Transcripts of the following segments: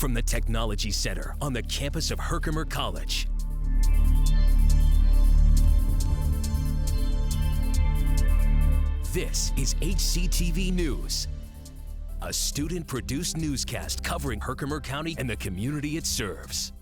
from the Technology Center on the campus of Herkimer College. This is HCTV News, a student-produced newscast covering Herkimer County and the community it serves.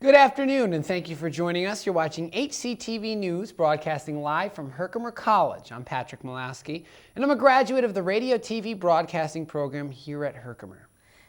Good afternoon, and thank you for joining us. You're watching HCTV News, broadcasting live from Herkimer College. I'm Patrick Malowski, and I'm a graduate of the radio TV broadcasting program here at Herkimer.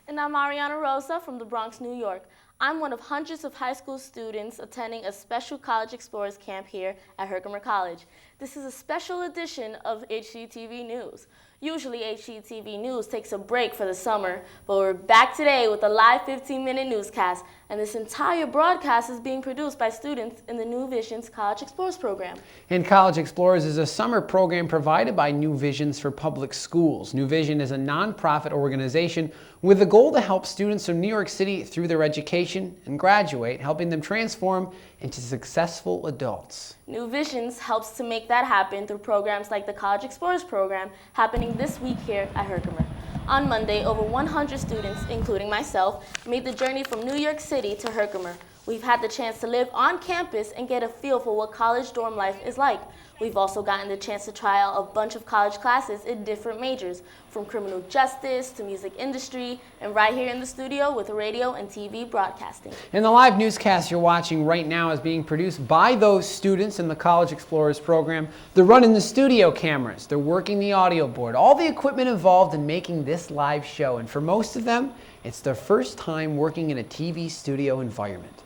And I'm Ariana Rosa from the Bronx, New York. I'm one of hundreds of high school students attending a special College Explorers camp here at Herkimer College. This is a special edition of HCTV News. Usually HCTV News takes a break for the summer, but we're back today with a live 15-minute newscast, and this entire broadcast is being produced by students in the New Visions College Explorers program. And College Explorers is a summer program provided by New Visions for public schools. New Vision is a nonprofit organization with the goal to help students from New York City through their education and graduate, helping them transform into successful adults. New Visions helps to make that happen through programs like the College Explorers program happening this week here at Herkimer. On Monday, over 100 students, including myself, made the journey from New York City to Herkimer. We've had the chance to live on campus and get a feel for what college dorm life is like. We've also gotten the chance to try out a bunch of college classes in different majors, from criminal justice to music industry, and right here in the studio with radio and TV broadcasting. And the live newscast you're watching right now is being produced by those students in the College Explorers program. They're running the studio cameras, they're working the audio board, all the equipment involved in making this live show. And for most of them, it's their first time working in a TV studio environment.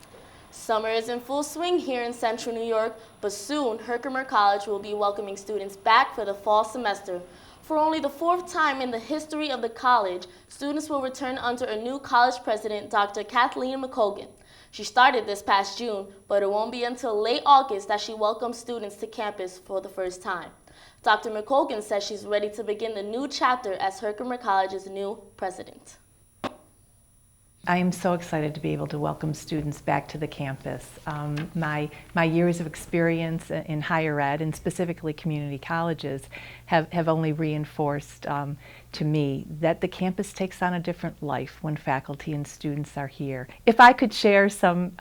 Summer is in full swing here in Central New York, but soon Herkimer College will be welcoming students back for the fall semester. For only the fourth time in the history of the college, students will return under a new college president, Dr. Kathleen McColgan. She started this past June, but it won't be until late August that she welcomes students to campus for the first time. Dr. McColgan says she's ready to begin the new chapter as Herkimer College's new president. I am so excited to be able to welcome students back to the campus. My years of experience in higher ed, and specifically community colleges, have only reinforced to me that the campus takes on a different life when faculty and students are here. If I could share some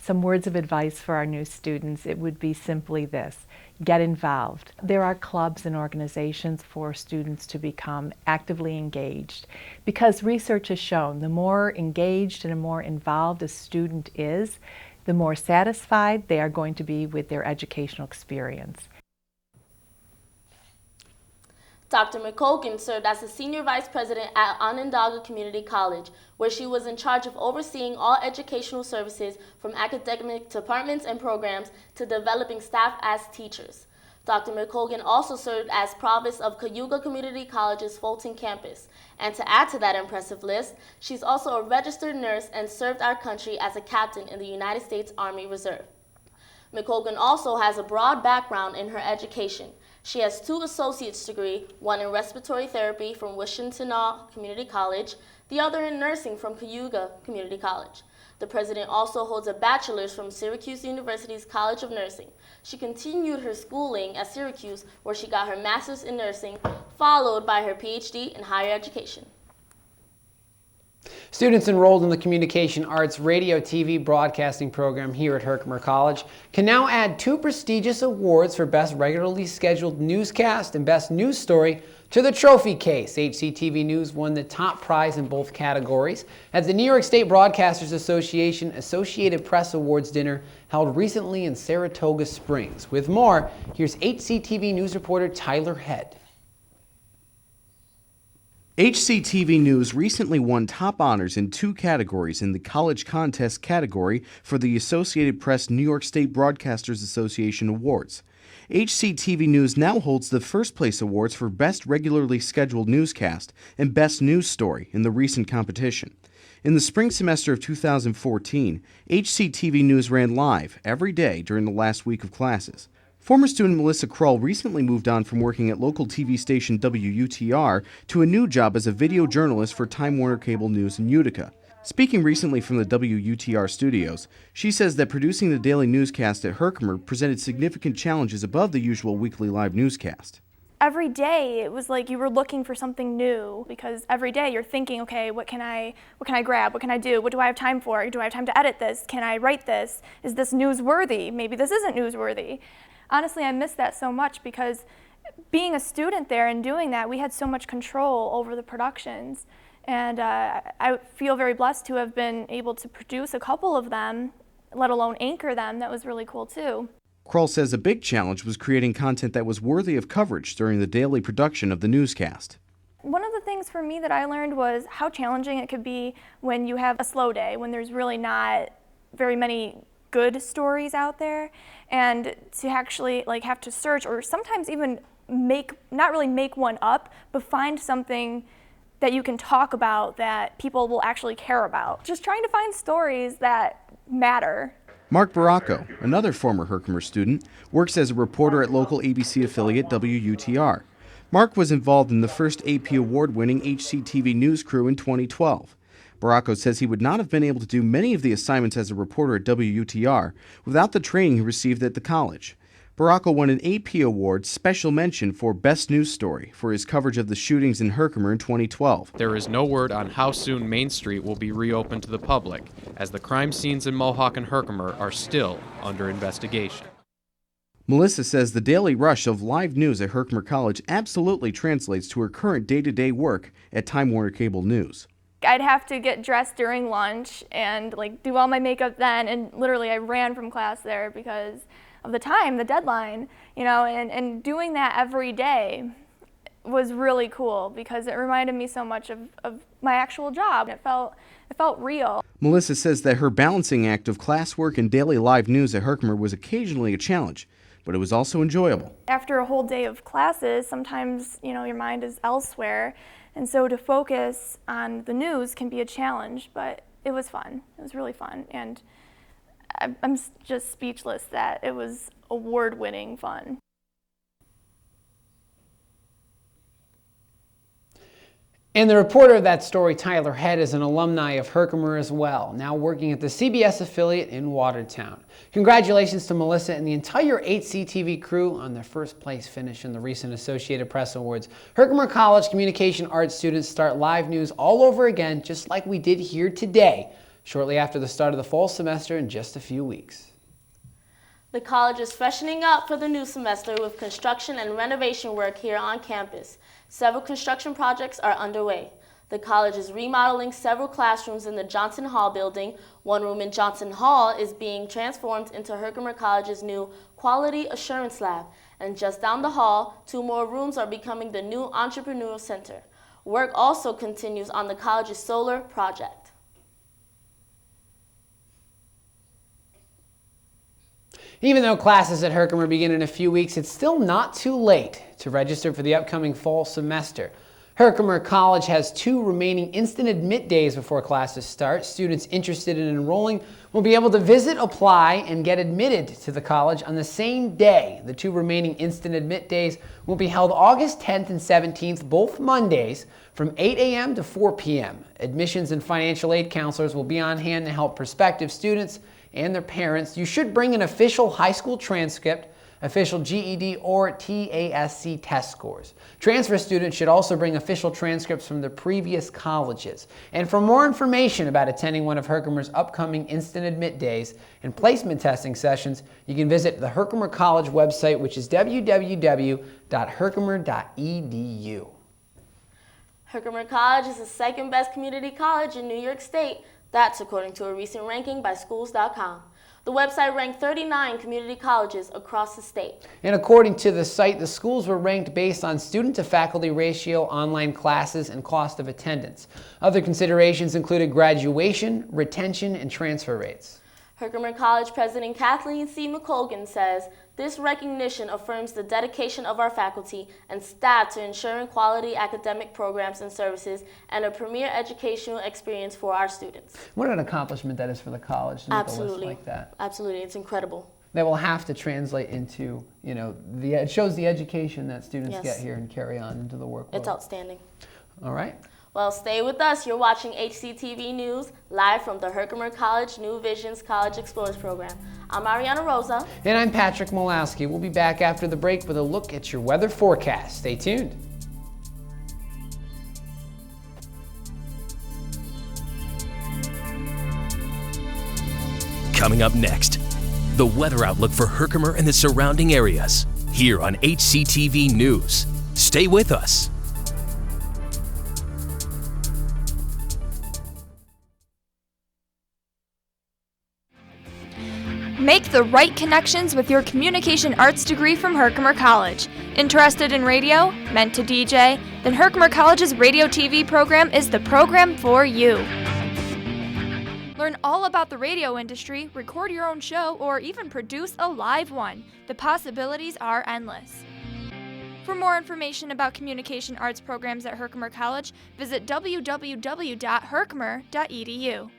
words of advice for our new students, it would be simply this: get involved. There are clubs and organizations for students to become actively engaged, because research has shown the more engaged and the more involved a student is, the more satisfied they are going to be with their educational experience. Dr. McColgan served as the Senior Vice President at Onondaga Community College, where she was in charge of overseeing all educational services from academic departments and programs to developing staff as teachers. Dr. McColgan also served as Provost of Cayuga Community College's Fulton campus. And to add to that impressive list, she's also a registered nurse and served our country as a captain in the United States Army Reserve. McColgan also has a broad background in her education. She has 2 associate's degrees, one in respiratory therapy from Wichita Community College, the other in nursing from Cayuga Community College. The president also holds a bachelor's from Syracuse University's College of Nursing. She continued her schooling at Syracuse, where she got her master's in nursing, followed by her PhD in higher education. Students enrolled in the Communication Arts Radio TV broadcasting program here at Herkimer College can now add 2 prestigious awards for Best Regularly Scheduled Newscast and Best News Story to the trophy case. HCTV News won the top prize in both categories at the New York State Broadcasters Association Associated Press Awards dinner held recently in Saratoga Springs. With more, here's HCTV News reporter Tyler Head. HCTV News recently won top honors in 2 categories in the College Contest category for the Associated Press New York State Broadcasters Association Awards. HCTV News now holds the first place awards for Best Regularly Scheduled Newscast and Best News Story in the recent competition. In the spring semester of 2014, HCTV News ran live every day during the last week of classes. Former student Melissa Krull recently moved on from working at local TV station WUTR to a new job as a video journalist for Time Warner Cable News in Utica. Speaking recently from the WUTR studios, she says that producing the daily newscast at Herkimer presented significant challenges above the usual weekly live newscast. Every day it was like you were looking for something new, because every day you're thinking, okay, what can I grab? What can I do? What do I have time for? Do I have time to edit this? Can I write this? Is this newsworthy? Maybe this isn't newsworthy. Honestly, I miss that so much, because being a student there and doing that, we had so much control over the productions. And I feel very blessed to have been able to produce a couple of them, let alone anchor them. That was really cool too. Krull says a big challenge was creating content that was worthy of coverage during the daily production of the newscast. One of the things for me that I learned was how challenging it could be when you have a slow day, when there's really not very many good stories out there, and to actually have to search, or sometimes even not really make one up, but find something that you can talk about that people will actually care about. Just trying to find stories that matter. Mark Baracco, another former Herkimer student, works as a reporter at local ABC affiliate WUTR. Mark was involved in the first AP award-winning HCTV news crew in 2012. Baracco says he would not have been able to do many of the assignments as a reporter at WUTR without the training he received at the college. Baracco won an AP Award Special Mention for Best News Story for his coverage of the shootings in Herkimer in 2012. There is no word on how soon Main Street will be reopened to the public, as the crime scenes in Mohawk and Herkimer are still under investigation. Melissa says the daily rush of live news at Herkimer College absolutely translates to her current day-to-day work at Time Warner Cable News. I'd have to get dressed during lunch and do all my makeup then, and literally I ran from class there because of the time, the deadline, and doing that every day was really cool, because it reminded me so much of my actual job. It felt real. Melissa says that her balancing act of classwork and daily live news at Herkimer was occasionally a challenge, but it was also enjoyable. After a whole day of classes, sometimes, your mind is elsewhere, and so to focus on the news can be a challenge, but it was fun. It was really fun, and I'm just speechless that it was award-winning fun. And the reporter of that story, Tyler Head, is an alumni of Herkimer as well, now working at the CBS affiliate in Watertown. Congratulations to Melissa and the entire HCTV crew on their first place finish in the recent Associated Press Awards. Herkimer College Communication Arts students start live news all over again, just like we did here today, shortly after the start of the fall semester in just a few weeks. The college is freshening up for the new semester with construction and renovation work here on campus. Several construction projects are underway. The college is remodeling several classrooms in the Johnson Hall building. One room in Johnson Hall is being transformed into Herkimer College's new Quality Assurance Lab. And just down the hall, 2 more rooms are becoming the new Entrepreneurial Center. Work also continues on the college's solar project. Even though classes at Herkimer begin in a few weeks, it's still not too late to register for the upcoming fall semester. Herkimer College has 2 remaining instant admit days before classes start. Students interested in enrolling will be able to visit, apply, and get admitted to the college on the same day. The 2 remaining instant admit days will be held August 10th and 17th, both Mondays, from 8 a.m. to 4 p.m. Admissions and financial aid counselors will be on hand to help prospective students and their parents. You should bring an official high school transcript, official GED or TASC test scores. Transfer students should also bring official transcripts from their previous colleges. And for more information about attending one of Herkimer's upcoming instant admit days and placement testing sessions, you can visit the Herkimer College website, which is www.herkimer.edu. Herkimer College is the second best community college in New York State. That's according to a recent ranking by schools.com. The website ranked 39 community colleges across the state. And according to the site, the schools were ranked based on student-to-faculty ratio, online classes, and cost of attendance. Other considerations included graduation, retention, and transfer rates. Herkimer College President Kathleen C. McColgan says, "This recognition affirms the dedication of our faculty and staff to ensuring quality academic programs and services and a premier educational experience for our students." What an accomplishment that is for the college to make a list Absolutely. like that. Absolutely. It's incredible. that will have to translate into, it shows the education that students Yes. get here and carry on into the work world. It's outstanding. All right. Well, stay with us. You're watching HCTV News live from the Herkimer College New Visions College Explorers Program. I'm Ariana Rosa. And I'm Patrick Malowski. We'll be back after the break with a look at your weather forecast. Stay tuned. Coming up next, the weather outlook for Herkimer and the surrounding areas, here on HCTV News. Stay with us. Make the right connections with your communication arts degree from Herkimer College. Interested in radio? Meant to DJ? Then Herkimer College's radio TV program is the program for you. Learn all about the radio industry, record your own show, or even produce a live one. The possibilities are endless. For more information about communication arts programs at Herkimer College, visit www.herkimer.edu.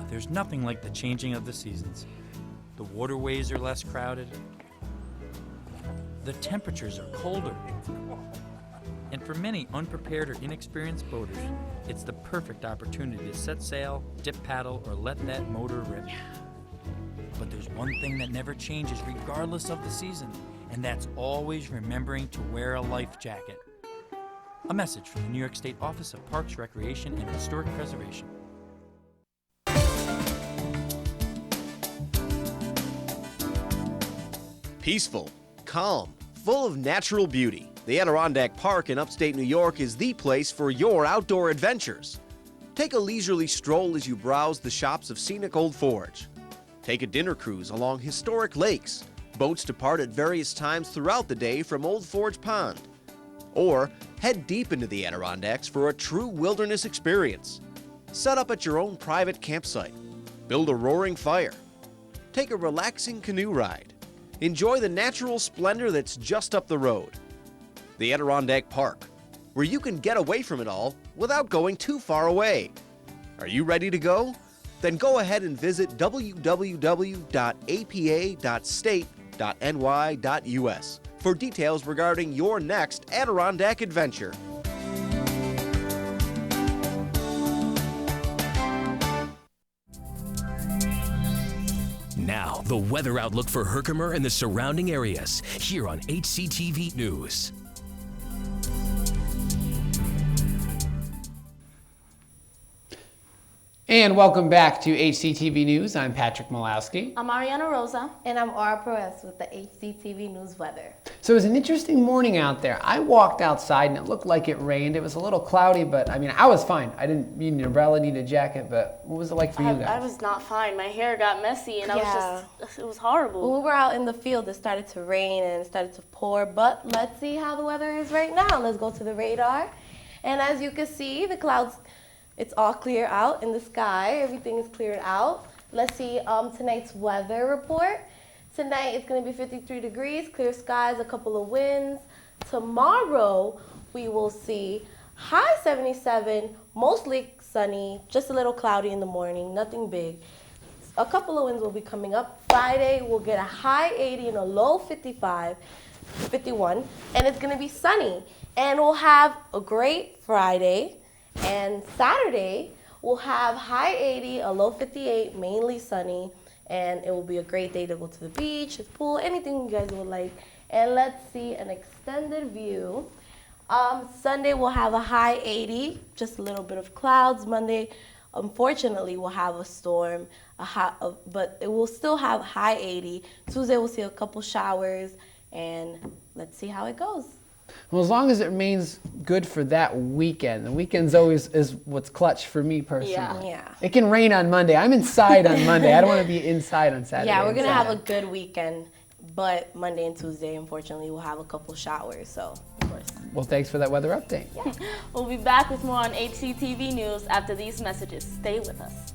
There's nothing like the changing of the seasons. The waterways are less crowded. The temperatures are colder. And for many unprepared or inexperienced boaters, it's the perfect opportunity to set sail, dip paddle, or let that motor rip. But there's one thing that never changes regardless of the season, and that's always remembering to wear a life jacket. A message from the New York State Office of Parks, Recreation, and Historic Preservation. Peaceful, calm, full of natural beauty, the Adirondack Park in upstate New York is the place for your outdoor adventures. Take a leisurely stroll as you browse the shops of scenic Old Forge. Take a dinner cruise along historic lakes. Boats depart at various times throughout the day from Old Forge Pond. Or head deep into the Adirondacks for a true wilderness experience. Set up at your own private campsite. Build a roaring fire. Take a relaxing canoe ride. Enjoy the natural splendor that's just up the road. The Adirondack Park, where you can get away from it all without going too far away. Are you ready to go? Then go ahead and visit www.apa.state.ny.us for details regarding your next Adirondack adventure. Now, the weather outlook for Herkimer and the surrounding areas, here on HCTV News. And welcome back to HCTV News. I'm Patrick Malowski. I'm Ariana Rosa. And I'm Aura Perez with the HCTV News weather. So it was an interesting morning out there. I walked outside and it looked like it rained. It was a little cloudy, but I was fine. I didn't need an umbrella, need a jacket, but what was it like for you guys? I was not fine. My hair got messy and it was horrible. When we were out in the field, it started to rain and it started to pour, but let's see how the weather is right now. Let's go to the radar. And as you can see, the clouds, it's all clear out in the sky. Everything is cleared out. Let's see tonight's weather report. Tonight it's going to be 53 degrees, clear skies, a couple of winds. Tomorrow we will see high 77, mostly sunny, just a little cloudy in the morning, nothing big. A couple of winds will be coming up. Friday we'll get a high 80 and a low 51, and it's going to be sunny. And we'll have a great Friday. And Saturday, we'll have high 80, a low 58, mainly sunny, and it will be a great day to go to the beach, the pool, anything you guys would like. And let's see an extended view. Sunday, we'll have a high 80, just a little bit of clouds. Monday, unfortunately, we'll have a storm, but it will still have high 80. Tuesday, we'll see a couple showers, and let's see how it goes. Well, as long as it remains good for that weekend. The weekend's always is what's clutch for me personally. Yeah. It can rain on Monday. I'm inside on Monday. I don't want to be inside on Saturday. Yeah, we're going to have a good weekend, but Monday and Tuesday, unfortunately, we'll have a couple showers, so of course. Well, thanks for that weather update. Yeah. We'll be back with more on HCTV News after these messages. Stay with us.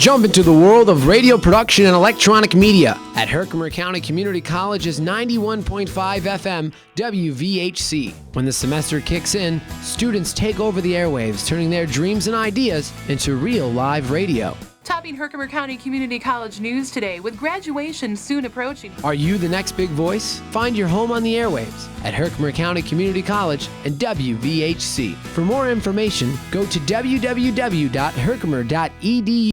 jump into the world of radio production and electronic media at Herkimer County Community College's 91.5 FM WVHC. When the semester kicks in, students take over the airwaves, turning their dreams and ideas into real live radio. Topping Herkimer County Community College news today with graduation soon approaching. Are you the next big voice? Find your home on the airwaves at Herkimer County Community College and WVHC. For more information, go to www.herkimer.edu.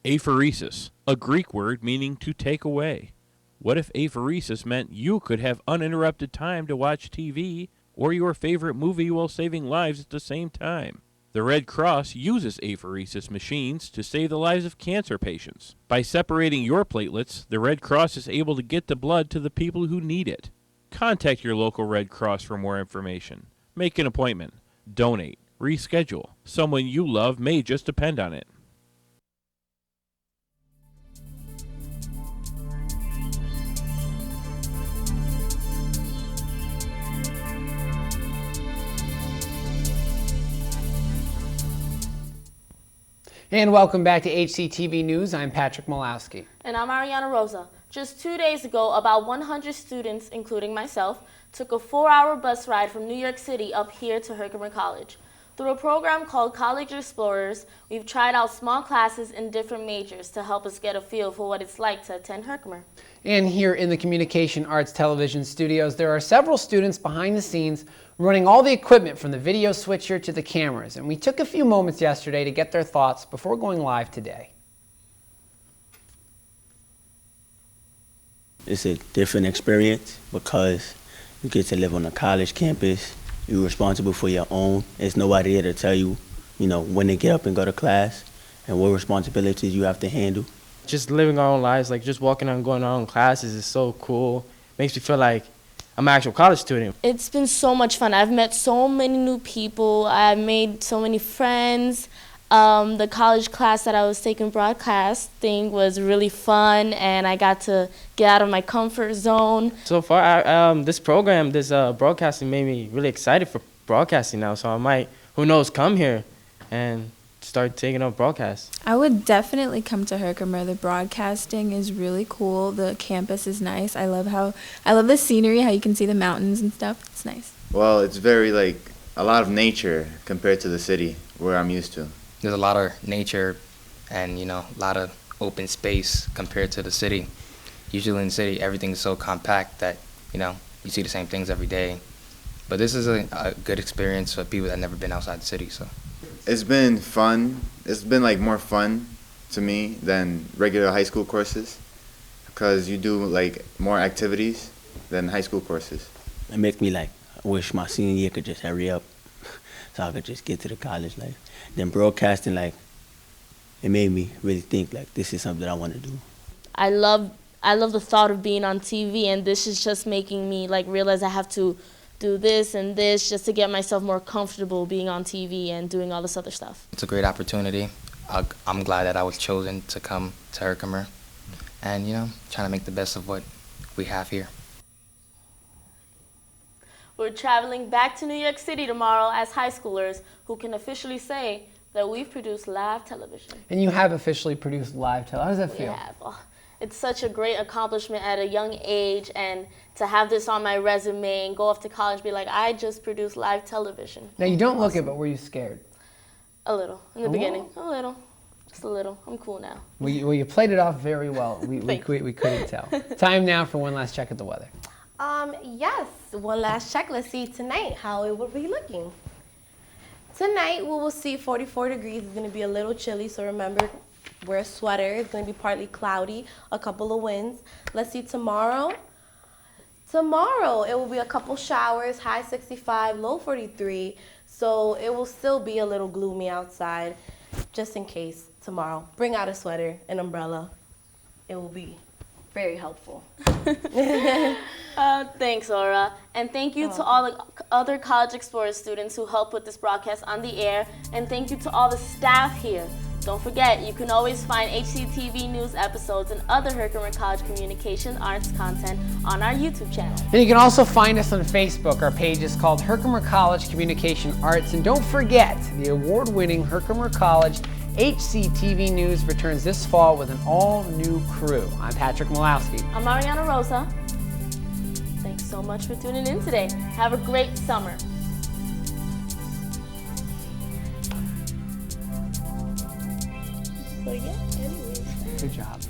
Aphoresis, a Greek word meaning to take away. What if aphoresis meant you could have uninterrupted time to watch TV or your favorite movie while saving lives at the same time? The Red Cross uses aphoresis machines to save the lives of cancer patients. By separating your platelets, the Red Cross is able to get the blood to the people who need it. Contact your local Red Cross for more information. Make an appointment. Donate. Reschedule. Someone you love may just depend on it. And welcome back to HCTV News. I'm Patrick Malowski. And I'm Ariana Rosa. Just 2 days ago, about 100 students, including myself, took a 4-hour bus ride from New York City up here to Herkimer College. Through a program called College Explorers, we've tried out small classes in different majors to help us get a feel for what it's like to attend Herkimer. And here in the Communication Arts Television studios, there are several students behind the scenes running all the equipment from the video switcher to the cameras. And we took a few moments yesterday to get their thoughts before going live today. It's a different experience because you get to live on a college campus. You're responsible for your own. There's nobody there to tell you, when to get up and go to class and what responsibilities you have to handle. Just living our own lives, like just walking out and going to our own classes is so cool. Makes me feel like I'm an actual college student. It's been so much fun. I've met so many new people. I've made so many friends. The college class that I was taking broadcasting was really fun, and I got to get out of my comfort zone. So far, this program, this broadcasting made me really excited for broadcasting now. So I might, who knows, come here and start taking up broadcasts. I would definitely come to Herkimer. The broadcasting is really cool. The campus is nice. I love the scenery, how you can see the mountains and stuff. It's nice. Well, it's very a lot of nature compared to the city where I'm used to. There's a lot of nature and, a lot of open space compared to the city. Usually in the city, everything's so compact that, you see the same things every day. But this is a good experience for people that have never been outside the city, so. It's been fun. It's been more fun to me than regular high school courses because you do more activities than high school courses. It makes me wish my senior year could just hurry up so I could just get to the college life. Then broadcasting, it made me really think this is something I want to do. I love the thought of being on TV, and this is just making me realize I have to do this and this just to get myself more comfortable being on TV and doing all this other stuff. It's a great opportunity. I'm glad that I was chosen to come to Herkimer and, trying to make the best of what we have here. We're traveling back to New York City tomorrow as high schoolers who can officially say that we've produced live television. And you have officially produced live television. How does that feel? We have. Oh, it's such a great accomplishment at a young age, and to have this on my resume and go off to college and be like, I just produced live television. Now, you don't look it, but were you scared? A little. In the beginning. A little. Just a little. I'm cool now. Well, you played it off very well. We couldn't tell. Time now for one last check of the weather. Yes, one last check. Let's see tonight how it will be looking. Tonight we will see 44 degrees. It's going to be a little chilly, so remember, wear a sweater. It's going to be partly cloudy, a couple of winds. Let's see tomorrow. Tomorrow it will be a couple showers, high 65, low 43. So it will still be a little gloomy outside. Just in case tomorrow, bring out a sweater, an umbrella. It will be very helpful. Thanks, Aura. And thank you to all the other College Explorer students who helped put this broadcast on the air. And thank you to all the staff here. Don't forget, you can always find HCTV news episodes and other Herkimer College communication arts content on our YouTube channel. And you can also find us on Facebook. Our page is called Herkimer College Communication Arts. And don't forget, the award-winning Herkimer College HCTV News returns this fall with an all-new crew. I'm Patrick Malowski. I'm Mariana Rosa. Thanks so much for tuning in today. Have a great summer. So yeah, anyways. Good job.